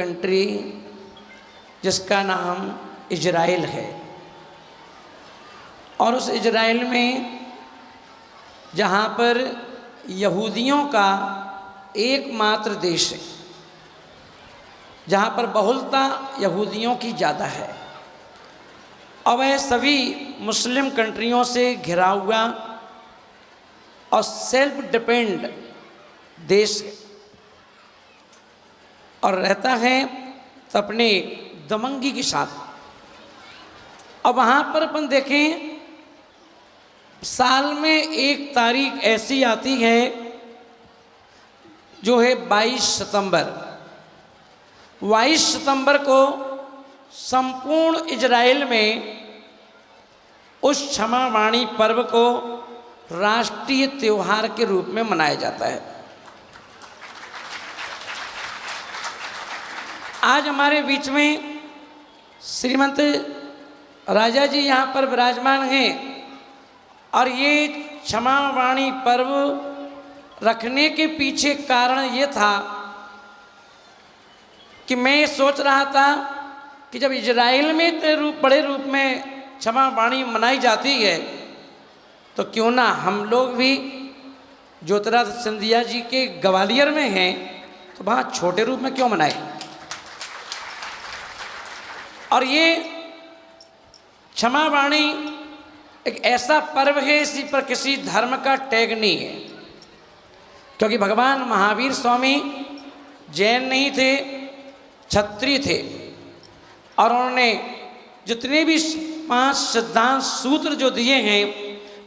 Country जिसका नाम Israel है। और उस इजराइल में जहाँ पर यहूदियों का एकमात्र देश है, जहाँ पर बहुलता यहूदियों की ज़्यादा है, और वह सभी मुस्लिम कंट्रियों से घिरा हुआ और सेल्फ डिपेंड देश है, और रहता है तो अपने दमंगी के साथ। अब वहाँ पर अपन देखें, साल में एक तारीख ऐसी आती है जो है 22 सितंबर। 22 सितंबर को संपूर्ण इजराइल में उस क्षमावाणी पर्व को राष्ट्रीय त्योहार के रूप में मनाया जाता है। आज हमारे बीच में श्रीमंत राजा जी यहाँ पर विराजमान हैं, और ये क्षमावाणी पर्व रखने के पीछे कारण ये था कि मैं सोच रहा था कि जब इजराइल में इतने बड़े रूप में क्षमावाणी मनाई जाती है, तो क्यों ना हम लोग भी ज्योतिरादित्य सिंधिया जी के ग्वालियर में हैं, तो वहाँ छोटे रूप में क्यों मनाए। और ये क्षमावाणी एक ऐसा पर्व है, इसी पर किसी धर्म का टैग नहीं है, क्योंकि भगवान महावीर स्वामी जैन नहीं थे, क्षत्रिय थे, और उन्होंने जितने भी 5 सिद्धांत सूत्र जो दिए हैं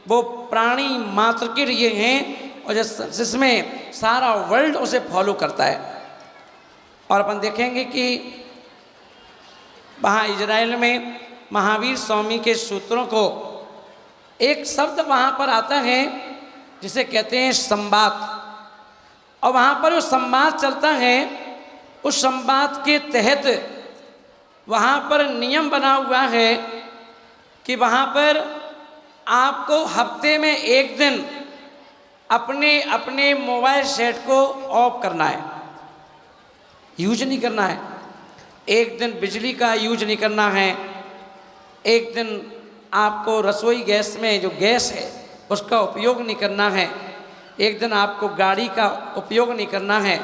वो प्राणी मात्र के लिए हैं, और जिसमें सारा वर्ल्ड उसे फॉलो करता है। और अपन देखेंगे कि वहाँ इजराइल में महावीर स्वामी के सूत्रों को एक शब्द वहाँ पर आता है जिसे कहते हैं संवाद, और वहाँ पर जो संवाद चलता है उस संवाद के तहत वहाँ पर नियम बना हुआ है कि वहाँ पर आपको हफ्ते में एक दिन अपने अपने मोबाइल सेट को ऑफ करना है, यूज नहीं करना है। एक दिन बिजली का यूज नहीं करना है, एक दिन आपको रसोई गैस में जो गैस है उसका उपयोग नहीं करना है, एक दिन आपको गाड़ी का उपयोग नहीं करना है।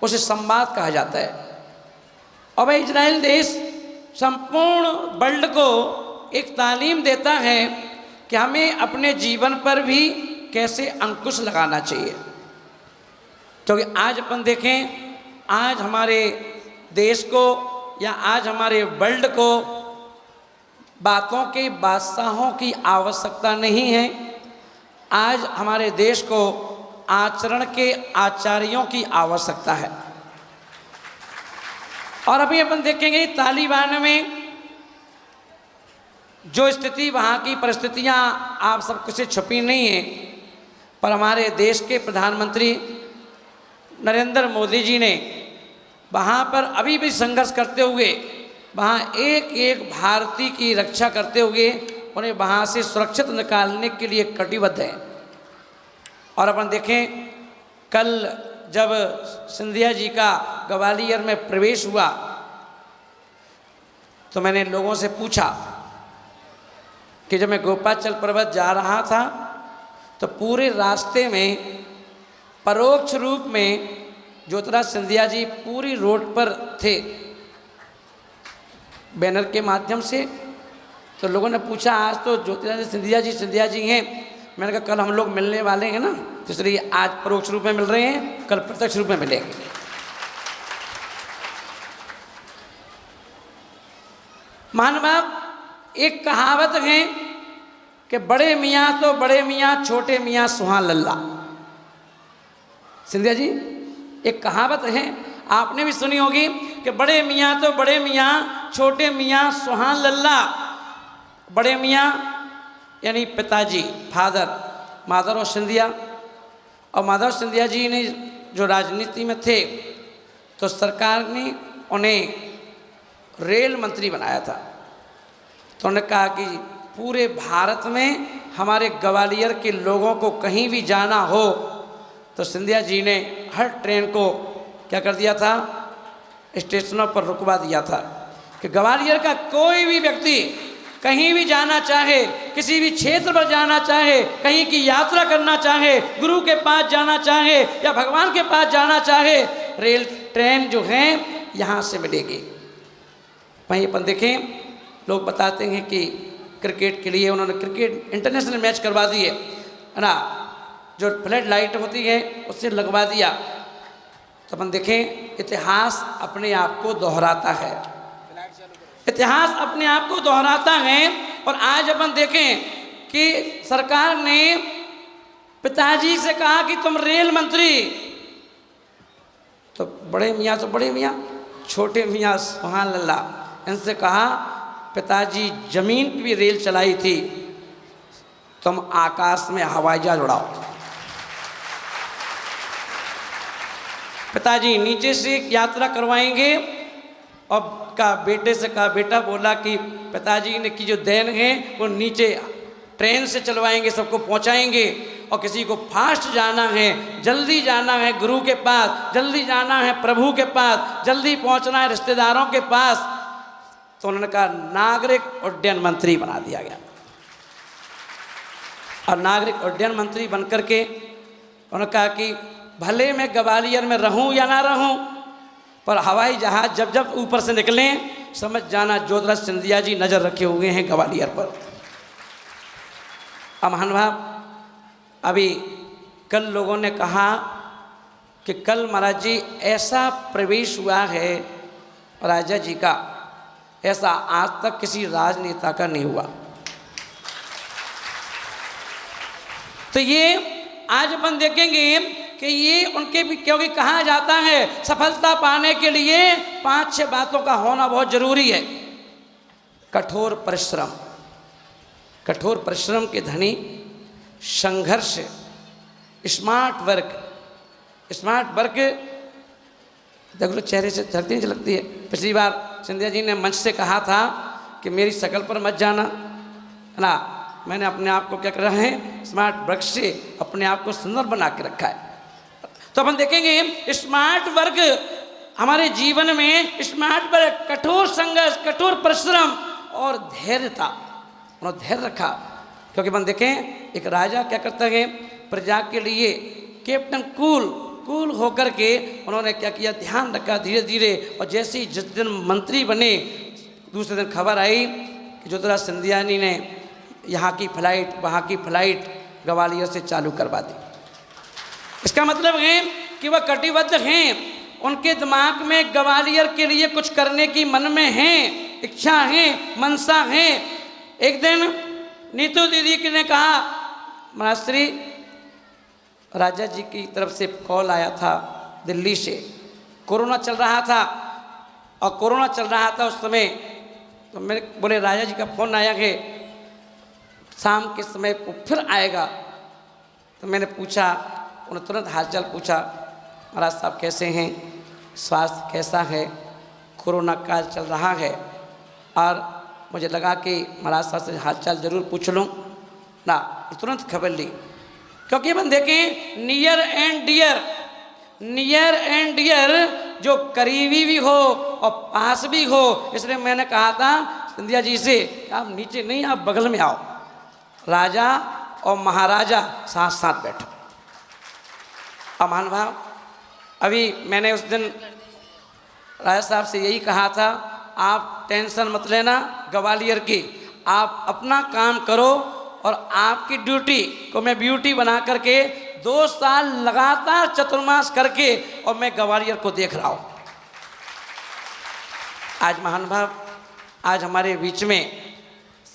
उसे संवाद कहा जाता है। और वह इजराइल देश संपूर्ण वर्ल्ड को एक तालीम देता है कि हमें अपने जीवन पर भी कैसे अंकुश लगाना चाहिए। क्योंकि आज अपन देखें, आज हमारे देश को या आज हमारे वर्ल्ड को बातों के बादशाहों की आवश्यकता नहीं है, आज हमारे देश को आचरण के आचार्यों की आवश्यकता है। और अभी अपन देखेंगे तालिबान में जो स्थिति, वहाँ की परिस्थितियाँ आप सबको से छुपी नहीं है, पर हमारे देश के प्रधानमंत्री नरेंद्र मोदी जी ने वहाँ पर अभी भी संघर्ष करते हुए, वहाँ एक एक भारतीय की रक्षा करते हुए उन्हें वहाँ से सुरक्षित निकालने के लिए कटिबद्ध हैं। और अपन देखें, कल जब सिंधिया जी का ग्वालियर में प्रवेश हुआ तो मैंने लोगों से पूछा कि जब मैं गोपाचल पर्वत जा रहा था तो पूरे रास्ते में परोक्ष रूप में ज्योतिरादित्य सिंधिया जी पूरी रोड पर थे बैनर के माध्यम से। तो लोगों ने पूछा, आज तो ज्योतिरादित्य सिंधिया जी हैं। मैंने कहा कल हम लोग मिलने वाले हैं ना, तो इसलिए आज परोक्ष रूप में मिल रहे हैं, कल प्रत्यक्ष रूप में मिलेंगे। महानुभाव, एक कहावत है कि बड़े मियाँ तो बड़े मियाँ, छोटे मियाँ सुहान लल्ला। सिंधिया जी, एक कहावत है, आपने भी सुनी होगी कि बड़े मियाँ तो बड़े मियाँ, छोटे मियाँ सुहान लल्ला। बड़े मियाँ यानी पिताजी, फादर माधवराव सिंधिया, और माधव सिंधिया जी ने जो राजनीति में थे तो सरकार ने उन्हें रेल मंत्री बनाया था। तो उन्होंने कहा कि पूरे भारत में हमारे ग्वालियर के लोगों को कहीं भी जाना हो तो सिंधिया जी ने हर ट्रेन को क्या कर दिया था, स्टेशनों पर रुकवा दिया था कि ग्वालियर का कोई भी व्यक्ति कहीं भी जाना चाहे, किसी भी क्षेत्र पर जाना चाहे, कहीं की यात्रा करना चाहे, गुरु के पास जाना चाहे या भगवान के पास जाना चाहे, रेल ट्रेन जो है यहाँ से मिलेगी। वहीं अपन देखें, लोग बताते हैं कि क्रिकेट के लिए उन्होंने क्रिकेट इंटरनेशनल मैच करवा दिए है ना, जो फ्लड लाइट होती है उससे लगवा दिया। तो अपन देखें, इतिहास अपने आप को दोहराता है, इतिहास अपने आप को दोहराता है। और आज अपन देखें कि सरकार ने पिताजी से कहा कि तुम रेल मंत्री, तो बड़े मियाँ तो बड़े मियाँ, छोटे मियाँ सुभान अल्लाह, इनसे कहा पिताजी जमीन पे भी रेल चलाई थी, तुम आकाश में हवाई जहाज उड़ाओ। पिताजी नीचे से यात्रा करवाएंगे और का बेटे से कहा, बेटा बोला कि पिताजी ने की जो देन है वो नीचे ट्रेन से चलवाएंगे, सबको पहुंचाएंगे। और किसी को फास्ट जाना है, जल्दी जाना है गुरु के पास, जल्दी जाना है प्रभु के पास, जल्दी पहुंचना है रिश्तेदारों के पास, तो उन्होंने कहा नागरिक उड्डयन मंत्री बना दिया गया। और नागरिक उड्डयन मंत्री बनकर के उन्होंने कहा कि भले मैं ग्वालियर में रहूं या ना रहूं, पर हवाई जहाज जब जब ऊपर से निकलें समझ जाना ज्योतिराज सिंधिया जी नज़र रखे हुए हैं ग्वालियर पर। अब महानुभाव, अभी कल लोगों ने कहा कि कल महाराज जी ऐसा प्रवेश हुआ है राजा जी का, ऐसा आज तक किसी राजनेता का नहीं हुआ। तो ये आज अपन देखेंगे कि ये उनके भी, क्योंकि कहा जाता है सफलता पाने के लिए 5-6 बातों का होना बहुत जरूरी है। कठोर परिश्रम, कठोर परिश्रम के धनी, संघर्ष, स्मार्ट वर्क। स्मार्ट वर्क देखो चेहरे से धरती नहीं झलकती है। पिछली बार सिंधिया जी ने मंच से कहा था कि मेरी शकल पर मत जाना, है ना। मैंने अपने आप को क्या कर रहे हैं, स्मार्ट वर्क से अपने आप को सुंदर बना के रखा है। तो अपन देखेंगे स्मार्ट वर्क हमारे जीवन में, स्मार्ट वर्क, कठोर संघर्ष, कठोर परिश्रम और धैर्यता, उन्होंने धैर्य रखा। क्योंकि अपन देखें एक राजा क्या करता है, प्रजा के लिए कैप्टन कूल होकर के उन्होंने क्या किया, ध्यान रखा धीरे धीरे। और जैसे ही जिस दिन मंत्री बने, दूसरे दिन खबर आई कि ज्योतिराज सिंधिया जी ने यहाँ की फ्लाइट वहाँ की फ्लाइट ग्वालियर से चालू करवा दी। इसका मतलब है कि वह कटिबद्ध हैं, उनके दिमाग में ग्वालियर के लिए कुछ करने की मन में है, इच्छा है, मनसा है। एक दिन नीतू दीदी ने कहा, महाश्री राजा जी की तरफ से कॉल आया था दिल्ली से, कोरोना चल रहा था, और कोरोना चल रहा था उस समय, तो मेरे बोले राजा जी का फ़ोन आया है शाम के समय वो फिर आएगा। तो मैंने पूछा, उन्होंने तुरंत हालचाल पूछा, महाराज साहब कैसे हैं, स्वास्थ्य कैसा है, कोरोना काल चल रहा है। और मुझे लगा कि महाराज साहब से हालचाल ज़रूर पूछ लूँ ना, तुरंत खबर ली। क्योंकि अपन देखें नियर एंड डियर जो करीबी भी हो और पास भी हो, इसलिए मैंने कहा था सिंधिया जी से आप नीचे नहीं, आप बगल में आओ, राजा और महाराजा साथ साथ बैठो। अब महानुभाव, अभी मैंने उस दिन राजा साहब से यही कहा था, आप टेंशन मत लेना ग्वालियर की, आप अपना काम करो और आपकी ड्यूटी को मैं ब्यूटी बना करके 2 साल लगातार चतुर्मास करके और मैं ग्वालियर को देख रहा हूँ। आज महानुभाव, आज हमारे बीच में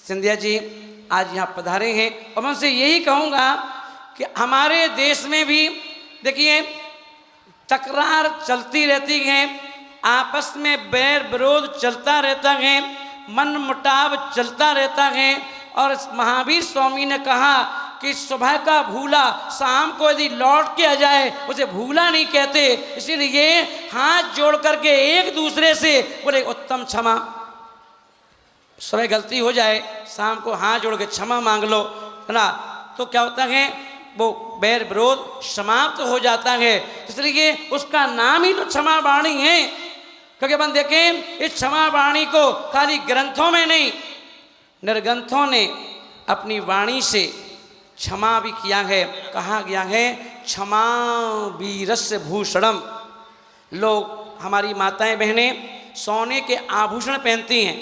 सिंधिया जी आज यहाँ पधारे हैं, और मैं उनसे यही कहूँगा कि हमारे देश में भी देखिए तकरार चलती रहती है, आपस में बैर विरोध चलता रहता है, मन मुटाव चलता रहता है। और महावीर स्वामी ने कहा कि सुबह का भूला शाम को यदि लौट के आ जाए उसे भूला नहीं कहते। इसीलिए हाथ जोड़ करके एक दूसरे से बोले उत्तम क्षमा, सुबह गलती हो जाए शाम को हाथ जोड़ के क्षमा मांग लो, है ना, तो क्या होता है वो बैर विरोध समाप्त हो जाता है। इसलिए उसका नाम ही तो क्षमा वाणी है। क्योंकि अपन देखें इस क्षमा वाणी को खाली ग्रंथों में नहीं, निर्ग्रंथों ने अपनी वाणी से क्षमा भी किया है। कहा गया है क्षमा वीरस्य भूषणम। लोग, हमारी माताएं बहनें सोने के आभूषण पहनती हैं,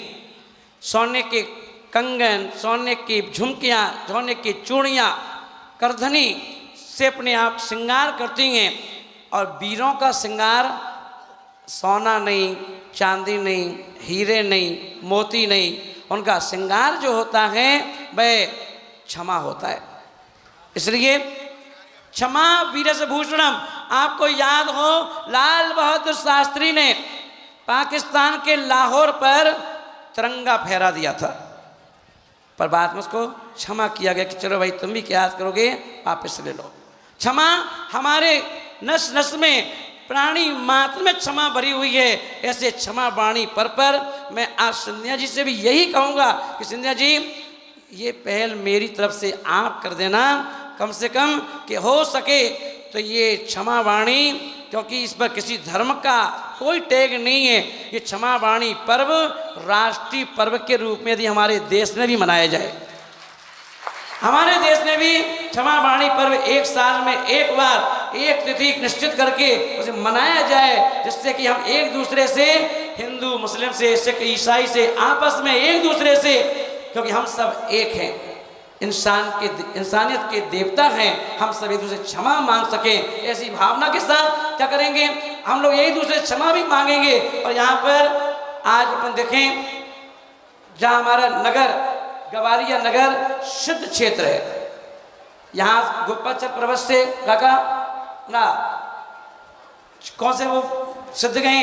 सोने के कंगन, सोने की झुमकियाँ, सोने की चूड़ियाँ, करधनी से अपने आप श्रृंगार करती हैं। और वीरों का श्रृंगार सोना नहीं, चांदी नहीं, हीरे नहीं, मोती नहीं, उनका श्रृंगार जो होता है वह क्षमा होता है। इसलिए क्षमा वीरस्य भूषणम। आपको याद हो लाल बहादुर शास्त्री ने पाकिस्तान के लाहौर पर तिरंगा फहरा दिया था, पर बाद में उसको क्षमा किया गया कि चलो भाई तुम भी क्या करोगे, वापस ले लो। क्षमा हमारे नस नस में, प्राणी मात्र में क्षमा भरी हुई है। ऐसे क्षमा वाणी पर मैं आज सिंधिया जी से भी यही कहूँगा कि सिंधिया जी ये पहल मेरी तरफ से आप कर देना, कम से कम कि हो सके तो ये क्षमा वाणी, क्योंकि इस पर किसी धर्म का कोई टैग नहीं है, ये क्षमा वाणी पर्व राष्ट्रीय पर्व के रूप में यदि हमारे देश में भी मनाया जाए, हमारे देश में भी क्षमा वाणी पर्व एक साल में एक बार एक तिथि निश्चित करके उसे मनाया जाए, जिससे कि हम एक दूसरे से, हिंदू मुस्लिम से, सिख ईसाई से, आपस में एक दूसरे से, क्योंकि हम सब एक हैं, इंसानियत के देवता हैं, हम सब एक दूसरे क्षमा मांग सकें। ऐसी भावना के साथ क्या करेंगे, हम लोग एक दूसरे क्षमा भी मांगेंगे। और यहाँ पर आज अपन देखें जहाँ हमारा नगर गवालियर नगर सिद्ध क्षेत्र है, यहाँ गोपाचर पर्वत से काका ना कौन से वो सिद्ध गए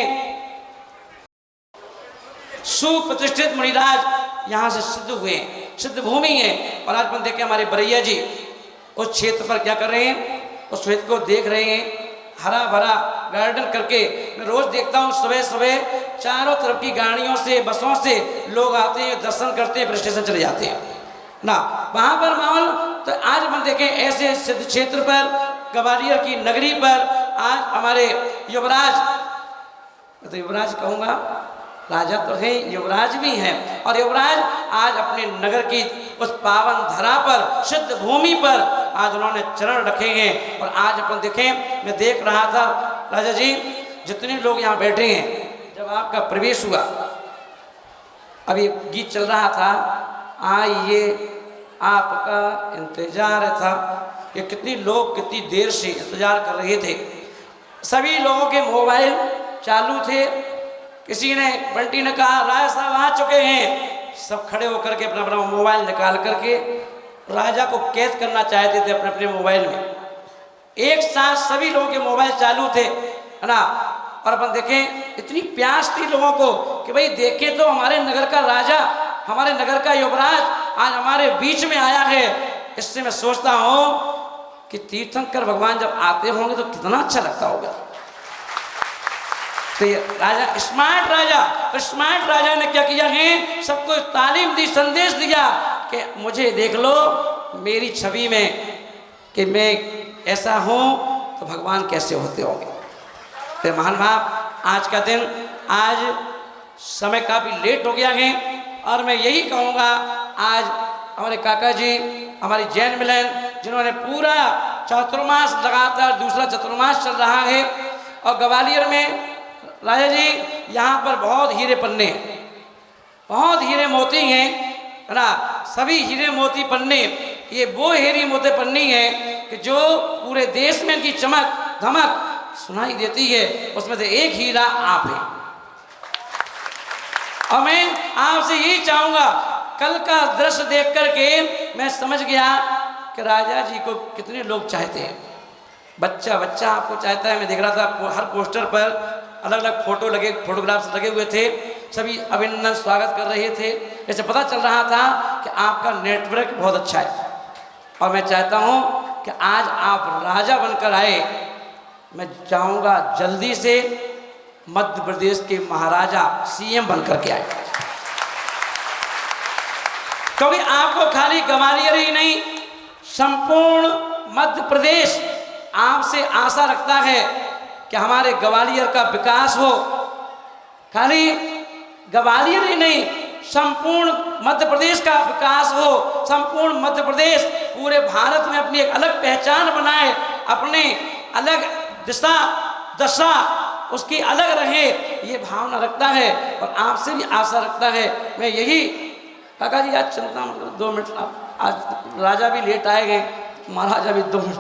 सुप्रतिष्ठित मुनिराज यहाँ से सिद्ध हुए, सिद्ध भूमि है। और आज अपन देखें हमारे बरैया जी उस क्षेत्र पर क्या कर रहे हैं, उस क्षेत्र को देख रहे हैं, हरा भरा गार्डन करके। मैं रोज देखता हूँ सुबह सुबह चारों तरफ की गाड़ियों से, बसों से लोग आते हैं, दर्शन करते हैं, फिर स्टेशन चले जाते हैं ना, वहाँ पर माहौल। तो आज अपन देखें ऐसे सिद्ध क्षेत्र पर, ग्वालियर की नगरी पर आज हमारे युवराज, तो युवराज कहूँगा, राजा तो है, युवराज भी हैं, और युवराज आज अपने नगर की उस पावन धरा पर, सिद्ध भूमि पर आज उन्होंने चरण रखे हैं। और आज अपन देखें, मैं देख रहा था राजा जी जितने लोग यहाँ बैठे हैं, जब आपका प्रवेश हुआ, अभी गीत चल रहा था, आइए आपका इंतजार था, ये कितनी लोग कितनी देर से इंतजार कर रहे थे। सभी लोगों के मोबाइल चालू थे, किसी ने, बंटी ने कहा राजा साहब आ चुके हैं, सब खड़े होकर के अपना अपना मोबाइल निकाल करके राजा को कैद करना चाहते थे अपने अपने मोबाइल में। एक साथ सभी लोगों के मोबाइल चालू थे, है ना। और अपन देखें इतनी प्यास थी लोगों को कि भाई देखें तो हमारे नगर का राजा, हमारे नगर का युवराज आज हमारे बीच में आया है। इससे मैं सोचता हूँ कि तीर्थंकर भगवान जब आते होंगे तो कितना अच्छा लगता होगा। तो ये राजा स्मार्ट राजा, तो स्मार्ट राजा ने क्या किया है, सबको तालीम दी, संदेश दिया कि मुझे देख लो मेरी छवि में कि मैं ऐसा हूँ तो भगवान कैसे होते होंगे। तो महान भाव आज का दिन, आज समय काफ़ी लेट हो गया है, और मैं यही कहूँगा आज हमारे काका जी, हमारी जैन मिलन, जिन्होंने पूरा चतुर्मास लगातार, दूसरा चतुर्मास चल रहा है, और ग्वालियर में राजा जी यहाँ पर बहुत हीरे पन्ने हैं, बहुत हीरे मोती हैं, है ना। सभी हीरे मोती पन्ने, ये वो हीरे मोती पन्नी है कि जो पूरे देश में इनकी चमक धमक सुनाई देती है। उसमें से एक हीरा आप है, और मैं आपसे यही चाहूँगा, कल का दृश्य देख करके मैं समझ गया कि राजा जी को कितने लोग चाहते हैं। बच्चा बच्चा आपको चाहता है। मैं देख रहा था हर पोस्टर पर अलग अलग फोटो लगे, फोटोग्राफ्स लगे हुए थे, सभी अभिनंदन स्वागत कर रहे थे। ऐसे पता चल रहा था कि आपका नेटवर्क बहुत अच्छा है, और मैं चाहता हूँ कि आज आप राजा बनकर आए। मैं चाहूँगा जल्दी से मध्य प्रदेश के महाराजा सीएम बनकर के आए, क्योंकि आपको खाली ग्वालियर ही नहीं, संपूर्ण मध्य प्रदेश आपसे आशा रखता है कि हमारे ग्वालियर का विकास हो। खाली ग्वालियर ही नहीं, संपूर्ण मध्य प्रदेश का विकास हो, संपूर्ण मध्य प्रदेश पूरे भारत में अपनी एक अलग पहचान बनाए, अपने अलग दिशा दशा उसकी अलग रहे, ये भावना रखता है और आपसे भी आशा रखता है। मैं यही काका जी आज चलता हूँ 2 मिनट, आज राजा भी लेट आएंगे, महाराजा भी 2 मिनट।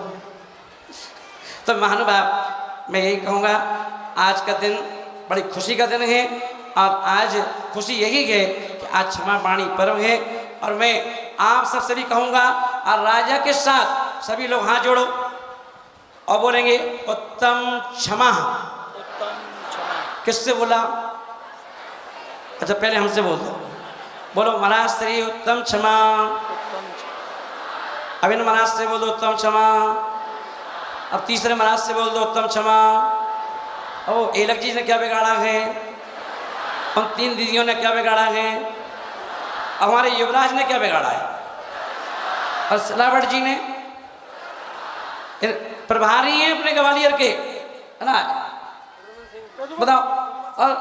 तो महानुभाव मैं यही कहूँगा, आज का दिन बड़ी खुशी का दिन है और आज खुशी यही है कि आज क्षमा वाणी पर्व है। और मैं आप सबसे भी कहूँगा और राजा के साथ सभी लोग हाथ जोड़ो और बोलेंगे उत्तम क्षमा। किससे बोला? अच्छा पहले हमसे बोल दो, बोलो महाराज श्री उत्तम क्षमा। अभी महाराज से बोल दो उत्तम क्षमा। अब तीसरे महाराज से बोल दो उत्तम क्षमा। ओ एलक जी ने क्या बिगाड़ा है, उन 3 दीदियों ने क्या बिगाड़ा है, हमारे युवराज ने क्या बिगाड़ा है, और सिलावट जी ने प्रभारी हैं अपने ग्वालियर के, है ना, बताओ। और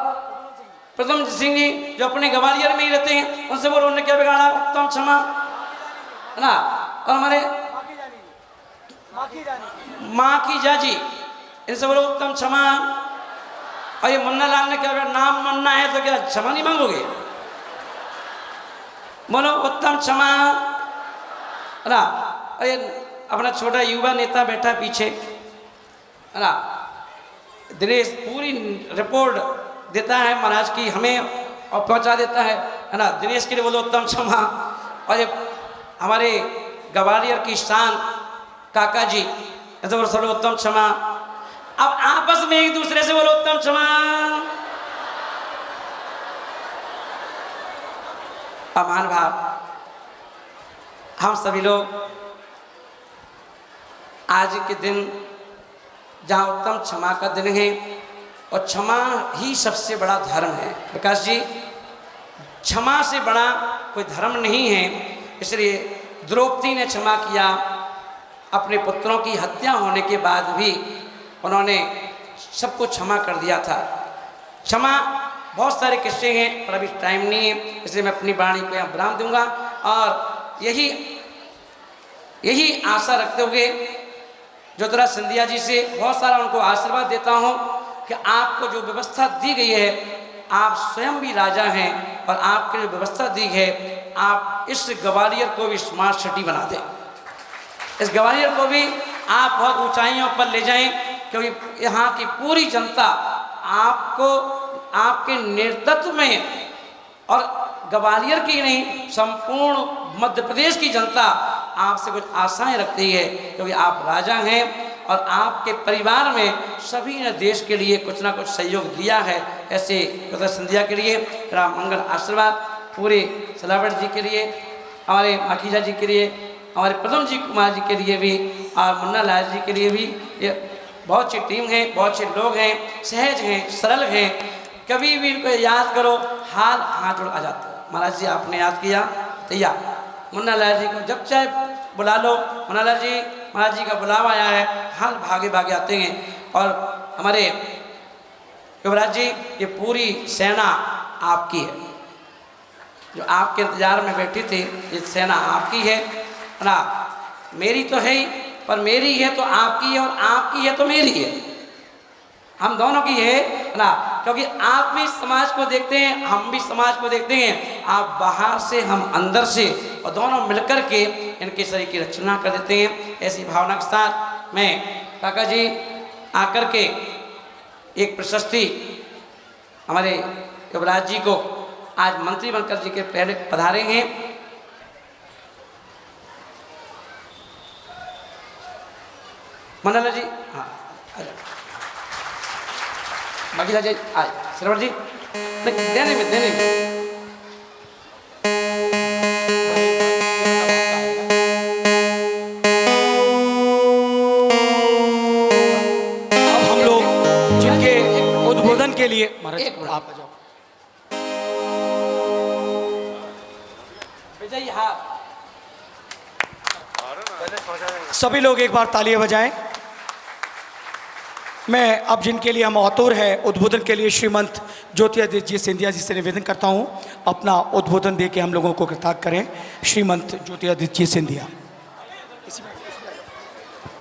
प्रथम सिंह जी जो अपने ग्वालियर में ही रहते हैं, उनसे बोलो उन्होंने क्या बिगाड़ा, उत्तम क्षमा, है ना। और हमारे माँ की जाजी, इनसे बोलो उत्तम क्षमा। और ये मुन्ना लाल ने क्या बिगाड़ा, नाम मुन्ना है तो क्या क्षमा नहीं मांगोगे, बोलो उत्तम क्षमा, है ना। और ये अपना छोटा युवा नेता बैठा पीछे, है ना, दिनेश पूरी रिपोर्ट देता है महाराज की हमें और पहुंचा देता है ना। दिनेश के लिए बोलो उत्तम क्षमा। और ये हमारे ग्वालियर की शान काका जी, ऐसे बोलो उत्तम क्षमा। अब आपस में एक दूसरे से बोलो उत्तम क्षमा। अमान भाव हम सभी लोग आज के दिन जहाँ उत्तम क्षमा का दिन है, और क्षमा ही सबसे बड़ा धर्म है। प्रकाश जी, क्षमा से बड़ा कोई धर्म नहीं है। इसलिए द्रौपदी ने क्षमा किया, अपने पुत्रों की हत्या होने के बाद भी उन्होंने सबको क्षमा कर दिया था। क्षमा बहुत सारे किस्से हैं पर अभी टाइम नहीं है, इसलिए मैं अपनी वाणी को यहाँ विराम दूंगा। और यही आशा रखते हुए ज्योतिराज सिंधिया जी से बहुत सारा उनको आशीर्वाद देता हूँ कि आपको जो व्यवस्था दी गई है, आप स्वयं भी राजा हैं और आपके जो व्यवस्था दी है, आप इस ग्वालियर को भी स्मार्ट सिटी बना दें। इस ग्वालियर को भी आप बहुत ऊंचाइयों पर ले जाएं, क्योंकि यहाँ की पूरी जनता आपको आपके नेतृत्व में, और ग्वालियर की नहीं संपूर्ण मध्य प्रदेश की जनता आपसे कुछ आशाएं रखती है, क्योंकि आप राजा हैं और आपके परिवार में सभी ने देश के लिए कुछ ना कुछ सहयोग दिया है। ऐसे ज्योतिराज सिंधिया के लिए मेरा मंगल आशीर्वाद, पूरे सिलावट जी के लिए, हमारे माखीजा जी के लिए, हमारे प्रथम जी कुमार जी के लिए भी, और मुन्ना लाल जी के लिए भी। ये बहुत अच्छी टीम है, बहुत अच्छे लोग हैं, सहज हैं, सरल हैं, कभी भी इनको याद करो हाथ जोड़ आ जाते हो। महाराज जी आपने याद किया, तैयार। मुन्ना लाल जी को जब चाहे बुला लो, मुन्ना लाल जी महाराज जी का बुलावा आया है, हाल भागे भागे आते हैं। और हमारे युवराज जी, ये पूरी सेना आपकी है, जो आपके इंतजार में बैठी थी, ये सेना आपकी है ना। मेरी तो है ही, पर मेरी है तो आपकी है, और आपकी है तो मेरी है, हम दोनों की है ना। क्योंकि आप भी समाज को देखते हैं, हम भी समाज को देखते हैं, आप बाहर से हम अंदर से, और दोनों मिलकर के इनके शरीर की रचना कर देते हैं। ऐसी भावना के साथ मैं काका जी आकर के एक प्रशस्ति हमारे युवराज जी को, आज मंत्री बनकर जी के पहले पधारे हैं। मनला जी, हाँ बाकी जी आए, श्रवण जी देने में अब हम लोग जिनके उद्बोधन के लिए आप आ जाओ। विजय, हाँ सभी लोग एक बार तालियां बजाएं। मैं अब जिनके लिए हम आतुर है उद्बोधन के लिए, श्रीमंत ज्योतिरादित्य सिंधिया जी से निवेदन करता हूँ अपना उद्बोधन दे के हम लोगों को कृतार्थ करें। श्रीमंत ज्योतिरादित्य सिंधिया।